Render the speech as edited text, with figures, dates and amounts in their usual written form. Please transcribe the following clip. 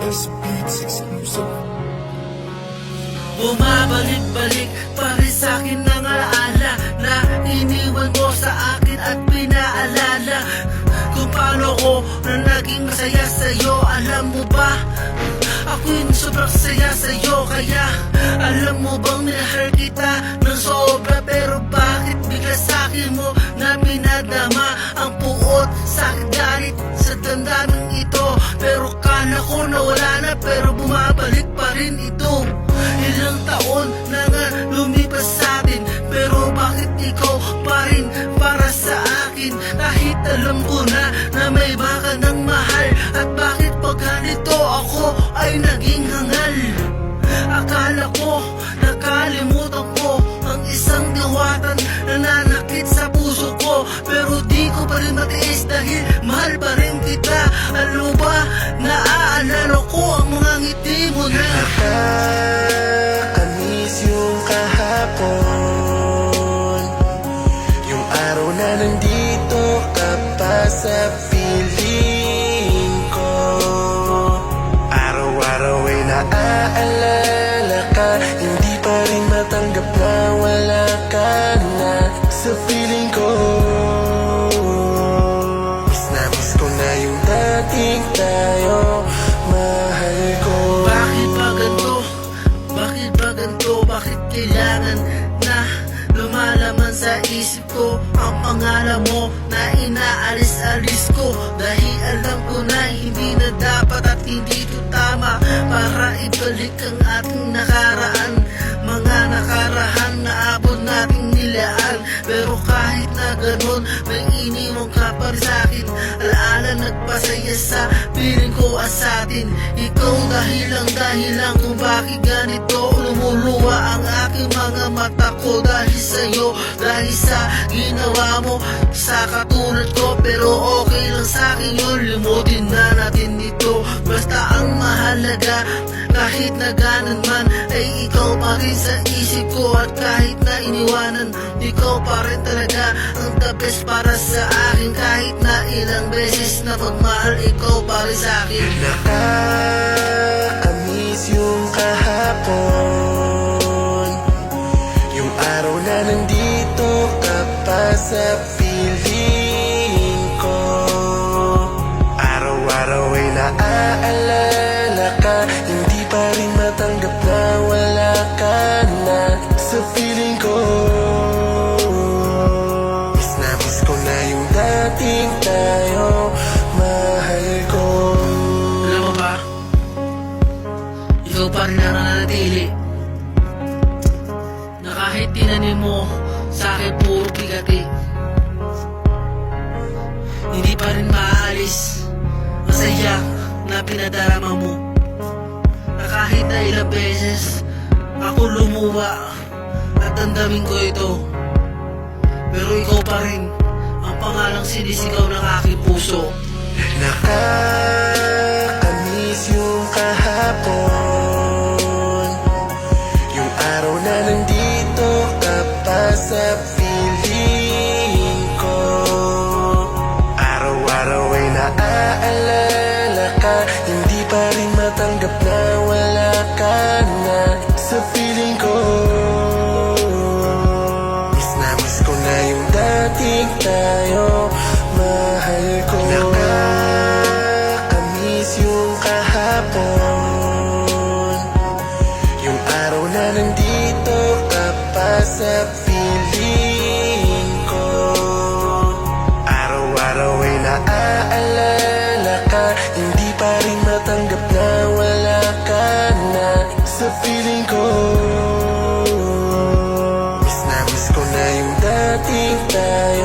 Classic beats exclusive. Bumabalik-balik pa rin sa'kin ang alaala na iniwan mo sa akin at pinaalala kung paano ko na naging masaya sa'yo. Alam mo ba, ako'y sobrang saya sa'yo. Kaya alam mo bang minahal kita ng sobra, pero bakit bigla sa'kin mo na pinadama ang puot sa'kin galit sa damdamin ito? Pero kala ko na wala na, pero bumabalik pa rin ito. Ilang taon na nga lumipas sa'tin, pero bakit ikaw pa rin para sa akin? Kahit alam ko na may baka ng mahal, at bakit pag ganito ako ay naging hangal? Akala ko nakalimutan ko ang isang diwatan na nanakit sa puso ko, pero di ko pa rin matiis dahil mahal pa rin kita. Alam mo ba, naaalala ko ang mga ngiti mo na nakakamiss yung kahapon, yung araw na nandito ka pa sa piling ko. Araw-araw ay naaalala ka, hindi pa rin matanggap na wala ka na sa piling ko. Miss na miss ko na yung dating tayo, mahal ko. bakit ba ganito? Bakit ba ganito? Bakit kailangan na lumalaman sa isip ko ang pangalan mo na inaalis-alis ko? Dahil alam ko na hindi na dapat at hindi to tama para ibalik ang ating nakaraan, mga nakarahan na abot nating nilaan. Pero kahit na ganun, may iniwan ka pa rin sa'kin, alaala nagpasaya sa piling ko at sa'tin. Ikaw dahilang kung bakit ganito lumuluwa ang aking mga mata ko. Dahil sa'yo, dahil sa ginawa mo sa katulad ko. Pero okay lang sa'kin yun, limutin na natin ito. Basta ang mahalaga, kahit na ganun man, ay ikaw pa rin sa isip ko. At kahit na iniwanan, ikaw pa rin talaga ang the best para sa akin. Kahit na ilang beses na pagmahal, ikaw pa rin sa akin. Nakakamiss yung kahapon, yung araw na nandito ka pa sa piling ko. Araw-araw ay naaalala ka, hindi pa rin matanggap na wala ka na sa piling ko. Miss na miss ko na yung dating tayo, mahal ko. Alam mo ba, ikaw pa rin ang nananatili, na kahit tinanim mo sa akin puro bigati, hindi pa rin maaalis ang saya na pinadarama mo. Na kahit na ilang beses ako lumuwa at damdamin ko ito, pero ikaw pa rin ang pangalang sinisigaw ng aking puso. Nakakamiss yung kahapon, yung araw na nandito ka pa sa piling ko. Araw-araw ay naaalala ka, hindi pa rin matanggap na wala ka na sa piling ko. Miss na miss ko na yung dating tayo, mahal ko. Nakakamiss yung kahapon, yung araw na nandito ka pa sa piling ko. Araw-araw ay naaalala ka, hindi pa rin matanggap na wala ka na sa piling ko. Miss na miss ko na yung dating tayo,